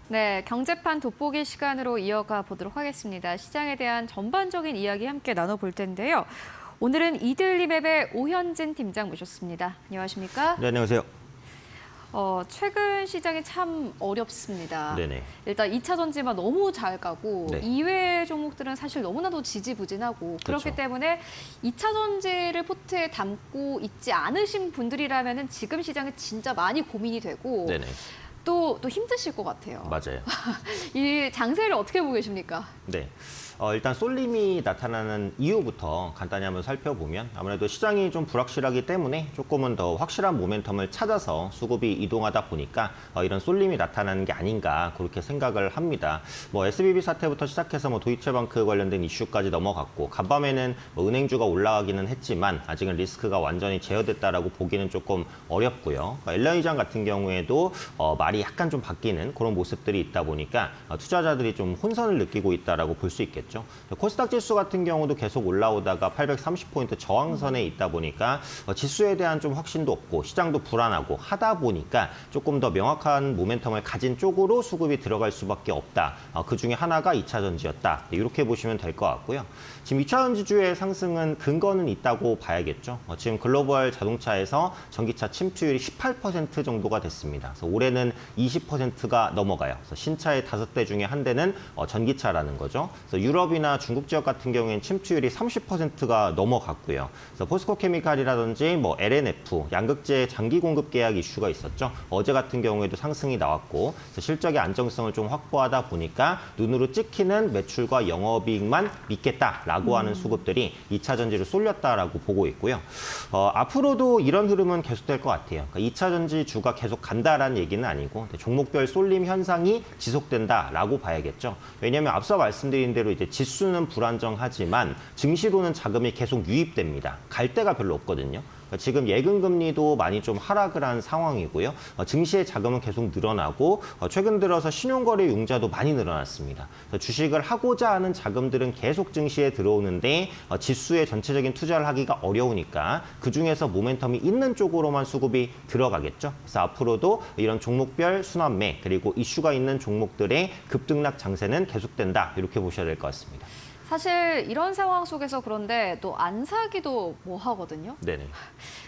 네, 경제판 돋보기 시간으로 이어가 보도록 하겠습니다. 시장에 대한 전반적인 이야기 함께 나눠볼 텐데요. 오늘은 이들리맵의 오현진 팀장 모셨습니다. 안녕하십니까? 네, 안녕하세요. 최근 시장이 참 어렵습니다. 네네. 일단 2차 전지만 너무 잘 가고 네. 이외 종목들은 사실 너무나도 지지부진하고 그렇기 그렇죠. 때문에 2차 전지를 포트에 담고 있지 않으신 분들이라면 지금 시장이 진짜 많이 고민이 되고 네네. 또 힘드실 것 같아요. 맞아요. 이 장세를 어떻게 보고 계십니까? 네. 일단 쏠림이 나타나는 이유부터 간단히 한번 살펴보면 아무래도 시장이 좀 불확실하기 때문에 조금은 더 확실한 모멘텀을 찾아서 수급이 이동하다 보니까 이런 쏠림이 나타나는 게 아닌가 그렇게 생각을 합니다. SBB 사태부터 시작해서 도이체방크 관련된 이슈까지 넘어갔고 간밤에는 은행주가 올라가기는 했지만 아직은 리스크가 완전히 제어됐다라고 보기는 조금 어렵고요. 엘라이장 같은 경우에도 말이 약간 좀 바뀌는 그런 모습들이 있다 보니까 투자자들이 좀 혼선을 느끼고 있다라고 볼 수 있겠죠. 코스닥 지수 같은 경우도 계속 올라오다가 830포인트 저항선에 있다 보니까 지수에 대한 좀 확신도 없고 시장도 불안하고 하다 보니까 조금 더 명확한 모멘텀을 가진 쪽으로 수급이 들어갈 수밖에 없다. 그 중에 하나가 2차 전지였다. 이렇게 보시면 될 것 같고요. 지금 2차 전지주의 상승은 근거는 있다고 봐야겠죠. 지금 글로벌 자동차에서 전기차 침투율이 18% 정도가 됐습니다. 그래서 올해는 20%가 넘어가요. 그래서 신차의 5대 중에 한 대는 전기차라는 거죠. 그래서 유럽이나 중국 지역 같은 경우에는 침투율이 30%가 넘어갔고요. 그래서 포스코케미칼이라든지 LNF, 양극재 장기 공급 계약 이슈가 있었죠. 어제 같은 경우에도 상승이 나왔고 그래서 실적의 안정성을 좀 확보하다 보니까 눈으로 찍히는 매출과 영업이익만 믿겠다라고 하는 수급들이 2차 전지로 쏠렸다라고 보고 있고요. 앞으로도 이런 흐름은 계속될 것 같아요. 그러니까 2차 전지 주가 계속 간다라는 얘기는 아니고 종목별 쏠림 현상이 지속된다라고 봐야겠죠. 왜냐하면 앞서 말씀드린 대로 이제 지수는 불안정하지만 증시로는 자금이 계속 유입됩니다. 갈 데가 별로 없거든요. 지금 예금 금리도 많이 좀 하락을 한 상황이고요. 증시의 자금은 계속 늘어나고 최근 들어서 신용거래 융자도 많이 늘어났습니다. 주식을 하고자 하는 자금들은 계속 증시에 들어오는데 지수에 전체적인 투자를 하기가 어려우니까 그중에서 모멘텀이 있는 쪽으로만 수급이 들어가겠죠. 그래서 앞으로도 이런 종목별 순환매 그리고 이슈가 있는 종목들의 급등락 장세는 계속된다. 이렇게 보셔야 될 것 같습니다. 사실 이런 상황 속에서 그런데 또 안 사기도 뭐하거든요. 네네.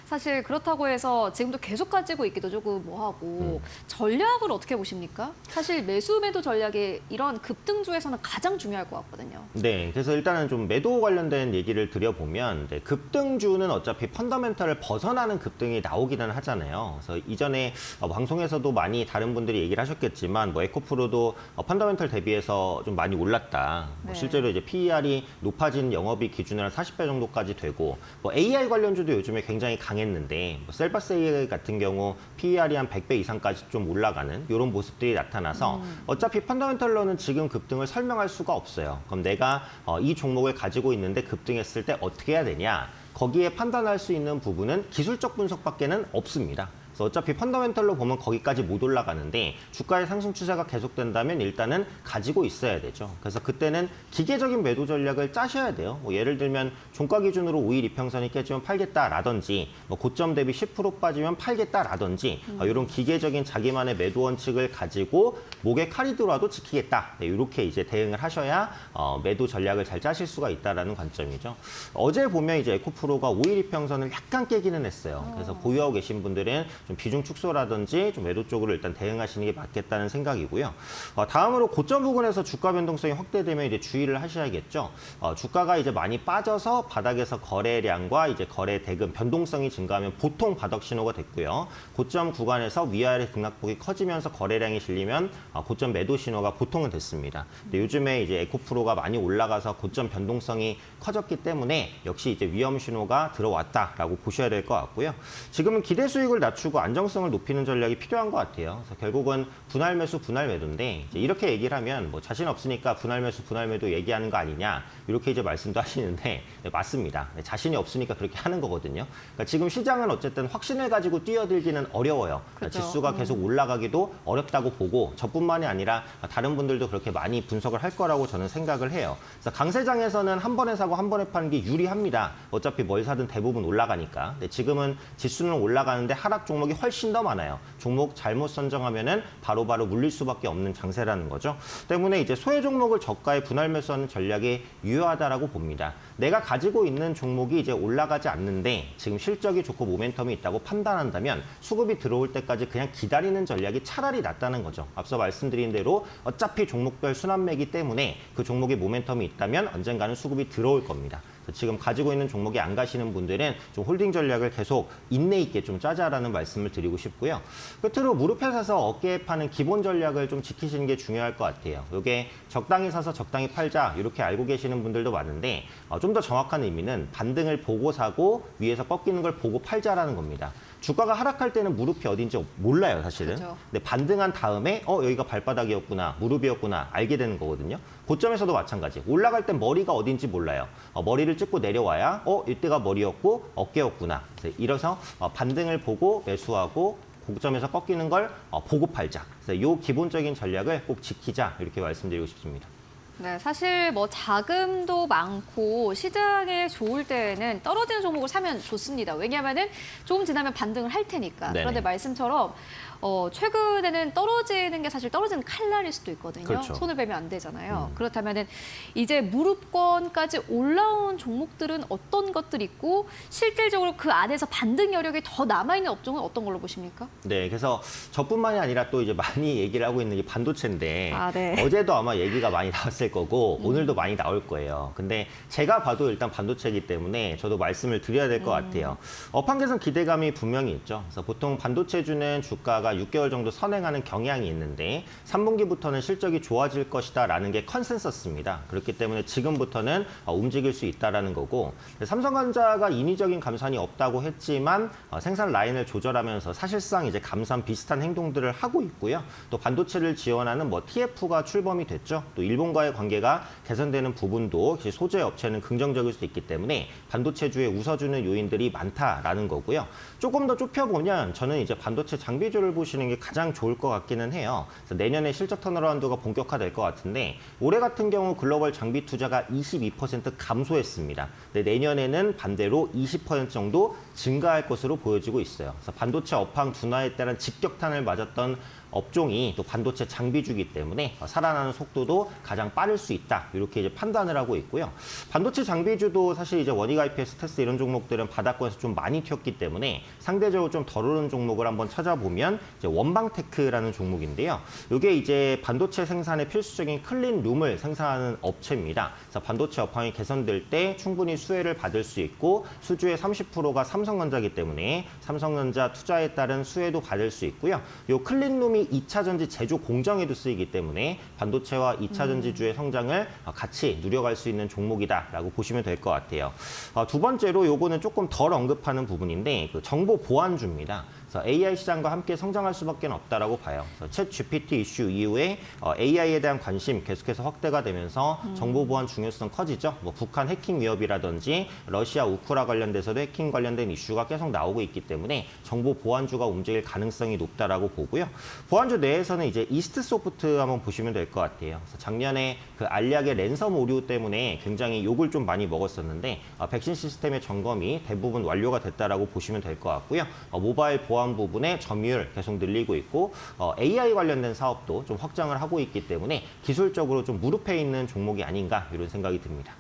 사실 그렇다고 해서 지금도 계속 가지고 있기도 조금 뭐하고 전략을 어떻게 보십니까? 사실 매수 매도 전략이 이런 급등주에서는 가장 중요할 것 같거든요. 네, 그래서 일단은 좀 매도 관련된 얘기를 드려보면 급등주는 어차피 펀더멘털을 벗어나는 급등이 나오기는 하잖아요. 그래서 이전에 방송에서도 많이 다른 분들이 얘기를 하셨겠지만 에코프로도 펀더멘털 대비해서 좀 많이 올랐다. 네. 실제로 이제 PER이 높아진 영업이익 기준으로 한 40배 정도까지 되고 AI 관련주도 요즘에 굉장히 강했는데 셀바스 AI 같은 경우 PER이 한 100배 이상까지 좀 올라가는 이런 모습들이 나타나서 어차피 펀더멘털로는 지금 급등을 설명할 수가 없어요. 그럼 내가 이 종목을 가지고 있는데 급등했을 때 어떻게 해야 되냐? 거기에 판단할 수 있는 부분은 기술적 분석밖에는 없습니다. 그래서 어차피 펀더멘털로 보면 거기까지 못 올라가는데 주가의 상승 추세가 계속된다면 일단은 가지고 있어야 되죠. 그래서 그때는 기계적인 매도 전략을 짜셔야 돼요. 예를 들면 종가 기준으로 5일 이평선이 깨지면 팔겠다라든지 고점 대비 10% 빠지면 팔겠다라든지 이런 기계적인 자기만의 매도 원칙을 가지고 목에 칼이 들어와도 지키겠다. 네, 이렇게 이제 대응을 하셔야 매도 전략을 잘 짜실 수가 있다라는 관점이죠. 어제 보면 이제 에코프로가 5일 이평선을 약간 깨기는 했어요. 그래서 보유하고 계신 분들은 좀 비중 축소라든지 좀 매도 쪽으로 일단 대응하시는 게 맞겠다는 생각이고요. 다음으로 고점 부근에서 주가 변동성이 확대되면 이제 주의를 하셔야겠죠. 주가가 이제 많이 빠져서 바닥에서 거래량과 이제 거래 대금 변동성이 증가하면 보통 바닥 신호가 됐고요. 고점 구간에서 위아래 등락폭이 커지면서 거래량이 실리면 고점 매도 신호가 보통은 됐습니다. 근데 요즘에 이제 에코프로가 많이 올라가서 고점 변동성이 커졌기 때문에 역시 이제 위험 신호가 들어왔다라고 보셔야 될 것 같고요. 지금은 기대 수익을 낮추고 안정성을 높이는 전략이 필요한 것 같아요. 그래서 결국은 분할 매수, 분할 매도인데 이제 이렇게 얘기를 하면 자신 없으니까 분할 매수, 분할 매도 얘기하는 거 아니냐 이렇게 이제 말씀도 하시는데 네, 맞습니다. 네, 자신이 없으니까 그렇게 하는 거거든요. 그러니까 지금 시장은 어쨌든 확신을 가지고 뛰어들기는 어려워요. 그러니까 지수가 계속 올라가기도 어렵다고 보고 저뿐만이 아니라 다른 분들도 그렇게 많이 분석을 할 거라고 저는 생각을 해요. 그래서 강세장에서는 한 번에 사고 한 번에 파는 게 유리합니다. 어차피 뭘 사든 대부분 올라가니까. 근데 지금은 지수는 올라가는데 하락 종목이 종목이 훨씬 더 많아요. 종목 잘못 선정하면은 바로바로 물릴 수밖에 없는 장세라는 거죠. 때문에 이제 소외 종목을 저가에 분할 매수하는 전략이 유효하다라고 봅니다. 내가 가지고 있는 종목이 이제 올라가지 않는데 지금 실적이 좋고 모멘텀이 있다고 판단한다면 수급이 들어올 때까지 그냥 기다리는 전략이 차라리 낫다는 거죠. 앞서 말씀드린 대로 어차피 종목별 순환매이기 때문에 그 종목에 모멘텀이 있다면 언젠가는 수급이 들어올 겁니다. 지금 가지고 있는 종목이 안 가시는 분들은 좀 홀딩 전략을 계속 인내 있게 좀 짜자라는 말씀을 드리고 싶고요. 끝으로 무릎에 사서 어깨에 파는 기본 전략을 좀 지키시는 게 중요할 것 같아요. 이게 적당히 사서 적당히 팔자 이렇게 알고 계시는 분들도 많은데 좀 더 정확한 의미는 반등을 보고 사고 위에서 꺾이는 걸 보고 팔자라는 겁니다. 주가가 하락할 때는 무릎이 어딘지 몰라요, 사실은. 그렇죠. 근데 반등한 다음에 여기가 발바닥이었구나, 무릎이었구나 알게 되는 거거든요. 고점에서도 마찬가지. 올라갈 땐 머리가 어딘지 몰라요. 머리를 찍고 내려와야 이때가 머리였고 어깨였구나. 이래서 반등을 보고 매수하고 고점에서 꺾이는 걸 보고 팔자. 그래서 이 기본적인 전략을 꼭 지키자 이렇게 말씀드리고 싶습니다. 네, 사실 뭐 자금도 많고 시장에 좋을 때는 떨어지는 종목을 사면 좋습니다. 왜냐하면은 조금 지나면 반등을 할 테니까. 네네. 그런데 말씀처럼 최근에는 떨어지는 게 사실 떨어지는 칼날일 수도 있거든요. 그렇죠. 손을 빼면 안 되잖아요. 그렇다면은 이제 무릎권까지 올라온 종목들은 어떤 것들이 있고 실질적으로 그 안에서 반등 여력이 더 남아있는 업종은 어떤 걸로 보십니까? 네, 그래서 저뿐만이 아니라 또 이제 많이 얘기를 하고 있는 게 반도체인데 아, 네. 어제도 아마 얘기가 많이 나왔을 거고 오늘도 많이 나올 거예요. 근데 제가 봐도 일단 반도체이기 때문에 저도 말씀을 드려야 될 것 같아요. 업황 개선 기대감이 분명히 있죠. 그래서 보통 반도체주는 주가가 6개월 정도 선행하는 경향이 있는데 3분기부터는 실적이 좋아질 것이다라는 게 컨센서스입니다. 그렇기 때문에 지금부터는 움직일 수 있다라는 거고 삼성전자가 인위적인 감산이 없다고 했지만 생산 라인을 조절하면서 사실상 이제 감산 비슷한 행동들을 하고 있고요. 또 반도체를 지원하는 TF가 출범이 됐죠. 또 일본과의 관계가 개선되는 부분도 소재 업체는 긍정적일 수 있기 때문에 반도체주에 웃어주는 요인들이 많다라는 거고요. 조금 더 좁혀보면 저는 이제 반도체 장비주를 보시는 게 가장 좋을 것 같기는 해요. 그래서 내년에 실적 턴어라운드가 본격화될 것 같은데 올해 같은 경우 글로벌 장비 투자가 22% 감소했습니다. 근데 내년에는 반대로 20% 정도 증가할 것으로 보여지고 있어요. 그래서 반도체 업황 둔화에 따른 직격탄을 맞았던 업종이 또 반도체 장비주기 때문에 살아나는 속도도 가장 빠를 수 있다. 이렇게 이제 판단을 하고 있고요. 반도체 장비주도 사실 이제 원익 IPS, 테스 이런 종목들은 바닥권에서 좀 많이 튀었기 때문에 상대적으로 좀 덜 오른 종목을 한번 찾아보면 이제 원방테크라는 종목인데요. 이게 이제 반도체 생산에 필수적인 클린룸을 생산하는 업체입니다. 그래서 반도체 업황이 개선될 때 충분히 수혜를 받을 수 있고 수주의 30%가 삼성전자이기 때문에 삼성전자 투자에 따른 수혜도 받을 수 있고요. 이 클린룸이 2차 전지 제조 공정에도 쓰이기 때문에 반도체와 2차 전지주의 성장을 같이 누려갈 수 있는 종목이다라고 보시면 될 것 같아요. 두 번째로 요거는 조금 덜 언급하는 부분인데 그 정보 보안주입니다. 그래서 AI 시장과 함께 성장할 수밖에 없다라고 봐요. 그래서 챗 GPT 이슈 이후에 AI에 대한 관심 계속해서 확대가 되면서 정보 보안 중요성 커지죠. 북한 해킹 위협이라든지 러시아 우크라 관련돼서도 해킹 관련된 이슈가 계속 나오고 있기 때문에 정보 보안주가 움직일 가능성이 높다라고 보고요. 보안주 내에서는 이제 이스트 소프트 한번 보시면 될 것 같아요. 그래서 작년에 그 알약의 랜섬 오류 때문에 굉장히 욕을 좀 많이 먹었었는데 백신 시스템의 점검이 대부분 완료가 됐다라고 보시면 될 것 같고요. 모바일 보안 부분의 점유율 계속 늘리고 있고 AI 관련된 사업도 좀 확장을 하고 있기 때문에 기술적으로 좀 무릎에 있는 종목이 아닌가 이런 생각이 듭니다.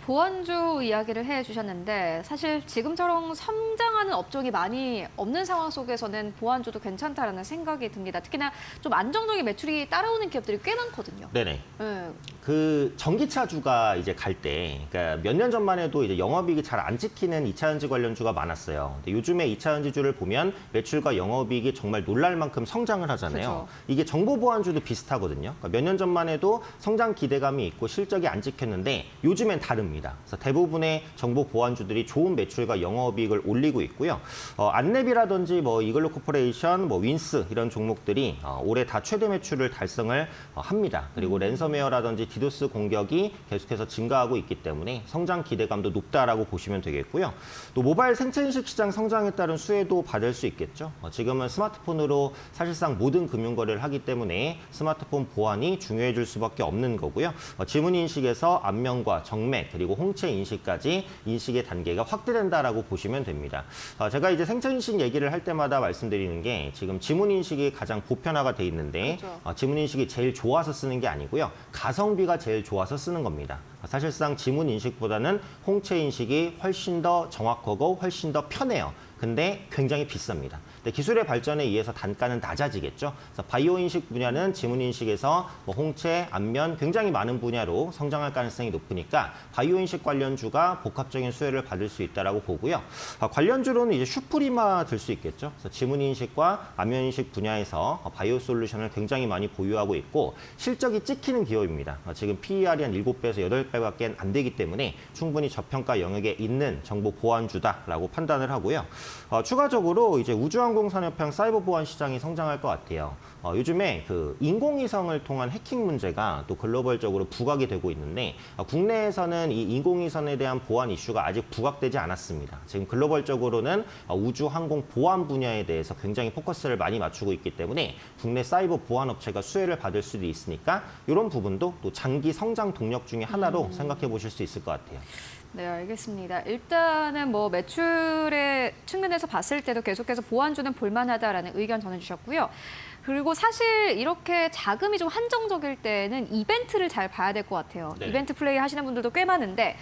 보안주 이야기를 해주셨는데 사실 지금처럼 성장하는 업종이 많이 없는 상황 속에서는 보안주도 괜찮다라는 생각이 듭니다. 특히나 좀 안정적인 매출이 따라오는 기업들이 꽤 많거든요. 네네. 네. 그 전기차주가 이제 갈 때, 그러니까 몇 년 전만 해도 이제 영업이익이 잘 안 찍히는 2차전지 관련주가 많았어요. 근데 요즘에 2차전지주를 보면 매출과 영업이익이 정말 놀랄 만큼 성장을 하잖아요. 그렇죠. 이게 정보보안주도 비슷하거든요. 그러니까 몇 년 전만 해도 성장 기대감이 있고 실적이 안 찍혔는데 요즘엔 다릅니다. 그래서 대부분의 정보보안주들이 좋은 매출과 영업이익을 올리고 있고요. 안랩이라든지 이글루 코퍼레이션, 윈스 이런 종목들이 올해 다 최대 매출을 달성을 합니다. 그리고 랜섬웨어라든지 디도스 공격이 계속해서 증가하고 있기 때문에 성장 기대감도 높다라고 보시면 되겠고요. 또 모바일 생체인식 시장 성장에 따른 수혜도 받을 수 있겠죠. 지금은 스마트폰으로 사실상 모든 금융거래를 하기 때문에 스마트폰 보안이 중요해질 수밖에 없는 거고요. 지문인식에서 안면과 정면 구매 그리고 홍채 인식까지 인식의 단계가 확대된다라고 보시면 됩니다. 제가 이제 생체 인식 얘기를 할 때마다 말씀드리는 게 지금 지문 인식이 가장 보편화가 돼 있는데 그렇죠. 지문 인식이 제일 좋아서 쓰는 게 아니고요. 가성비가 제일 좋아서 쓰는 겁니다. 사실상 지문 인식보다는 홍채 인식이 훨씬 더 정확하고 훨씬 더 편해요. 근데 굉장히 비쌉니다. 근데 기술의 발전에 의해서 단가는 낮아지겠죠. 그래서 바이오 인식 분야는 지문 인식에서 뭐 홍채, 안면 굉장히 많은 분야로 성장할 가능성이 높으니까 바이오 인식 관련주가 복합적인 수혜를 받을 수 있다라고 보고요. 관련주로는 이제 슈프리마 들 수 있겠죠. 그래서 지문 인식과 안면 인식 분야에서 바이오 솔루션을 굉장히 많이 보유하고 있고 실적이 찍히는 기업입니다. 지금 PER이 한 7배에서 8배밖에 안 되기 때문에 충분히 저평가 영역에 있는 정보 보안주다라고 판단을 하고요. 추가적으로 이제 우주항공산업형 사이버 보안 시장이 성장할 것 같아요. 요즘에 그 인공위성을 통한 해킹 문제가 또 글로벌적으로 부각이 되고 있는데 국내에서는 이 인공위성에 대한 보안 이슈가 아직 부각되지 않았습니다. 지금 글로벌적으로는 우주항공 보안 분야에 대해서 굉장히 포커스를 많이 맞추고 있기 때문에 국내 사이버 보안 업체가 수혜를 받을 수도 있으니까 이런 부분도 또 장기 성장 동력 중에 하나로 생각해 보실 수 있을 것 같아요. 네, 알겠습니다. 일단은 뭐 매출의 측면에서 봤을 때도 계속해서 보완주는 볼만하다라는 의견 전해주셨고요. 그리고 사실 이렇게 자금이 좀 한정적일 때는 이벤트를 잘 봐야 될 것 같아요. 네. 이벤트 플레이 하시는 분들도 꽤 많은데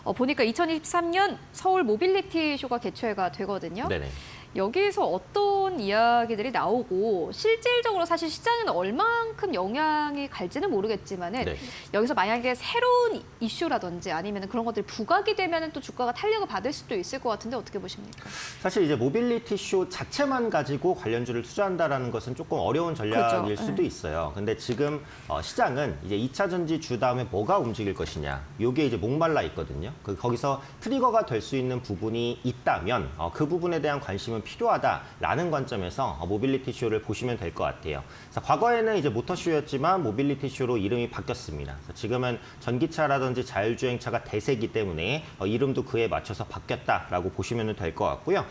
보니까 2023년 서울 모빌리티 쇼가 개최가 되거든요. 네네. 여기서 어떤 이야기들이 나오고 실질적으로 사실 시장에는 얼만큼 영향이 갈지는 모르겠지만은 네. 여기서 만약에 새로운 이슈라든지 아니면 그런 것들이 부각이 되면은 또 주가가 탄력을 받을 수도 있을 것 같은데 어떻게 보십니까? 사실 이제 모빌리티 쇼 자체만 가지고 관련주를 투자한다라는 것은 조금 어려운 전략일 그렇죠. 수도 있어요. 근데 지금 시장은 이제 2차 전지 주 다음에 뭐가 움직일 것이냐. 요게 이제 목말라 있거든요. 거기서 트리거가 될 수 있는 부분이 있다면 그 부분에 대한 관심은 필요하다라는 관점에서 모빌리티 쇼를 보시면 될 것 같아요. 그래서 과거에는 이제 모터쇼였지만 모빌리티 쇼로 이름이 바뀌었습니다. 그래서 지금은 전기차라든지 자율주행차가 대세이기 때문에 이름도 그에 맞춰서 바뀌었다라고 보시면 될 것 같고요.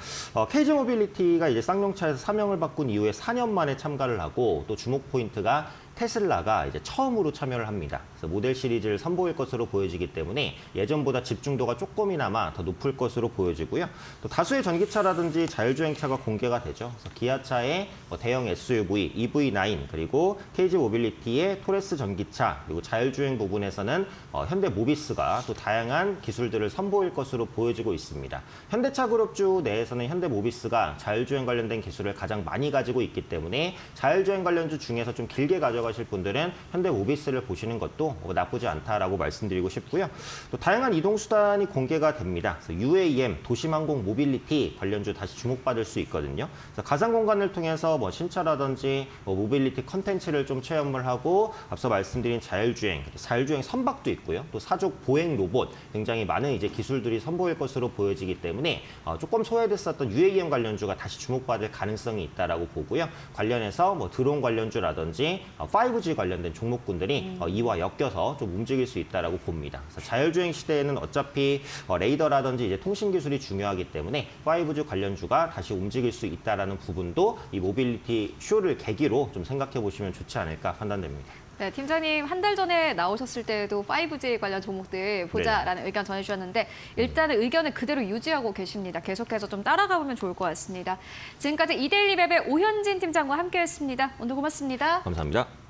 KG 모빌리티가 이제 쌍용차에서 사명을 바꾼 이후에 4년 만에 참가를 하고 또 주목 포인트가 테슬라가 이제 처음으로 참여를 합니다. 그래서 모델 시리즈를 선보일 것으로 보여지기 때문에 예전보다 집중도가 조금이나마 더 높을 것으로 보여지고요. 또 다수의 전기차라든지 자율주행차가 공개가 되죠. 그래서 기아차의 대형 SUV, EV9 그리고 KG 모빌리티의 토레스 전기차 그리고 자율주행 부분에서는 현대 모비스가 또 다양한 기술들을 선보일 것으로 보여지고 있습니다. 현대차 그룹주 내에서는 현대 모비스가 자율주행 관련된 기술을 가장 많이 가지고 있기 때문에 자율주행 관련주 중에서 좀 길게 가져가실 분들은 현대 모비스를 보시는 것도 나쁘지 않다라고 말씀드리고 싶고요. 또 다양한 이동수단이 공개가 됩니다. 그래서 UAM, 도심항공 모빌리티 관련주 다시 주목받을 수 있거든요. 그래서 가상공간을 통해서 뭐 신차라든지 모빌리티 컨텐츠를 좀 체험을 하고 앞서 말씀드린 자율주행 선박도 있고요. 또 사족 보행 로봇 굉장히 많은 이제 기술들이 선보일 것으로 보여지기 때문에 조금 소외됐었던 UAM 관련주가 다시 주목받을 가능성이 있다라고 보고요. 관련해서 뭐 드론 관련주라든지 5G 관련된 종목군들이 이와 엮여서 좀 움직일 수 있다라고 봅니다. 그래서 자율주행 시대에는 어차피 레이더라든지 이제 통신 기술이 중요하기 때문에 5G 관련주가 다시 움직일 수 있다라는 부분도 이 모빌리티 쇼를 계기로 좀 생각해 보시면 좋지 않을까 판단됩니다. 네, 팀장님 한 달 전에 나오셨을 때도 5G 관련 종목들 보자라는 의견 전해주셨는데 일단은 의견을 그대로 유지하고 계십니다. 계속해서 좀 따라가 보면 좋을 것 같습니다. 지금까지 이데일리 맵의 오현진 팀장과 함께했습니다. 오늘 고맙습니다. 감사합니다.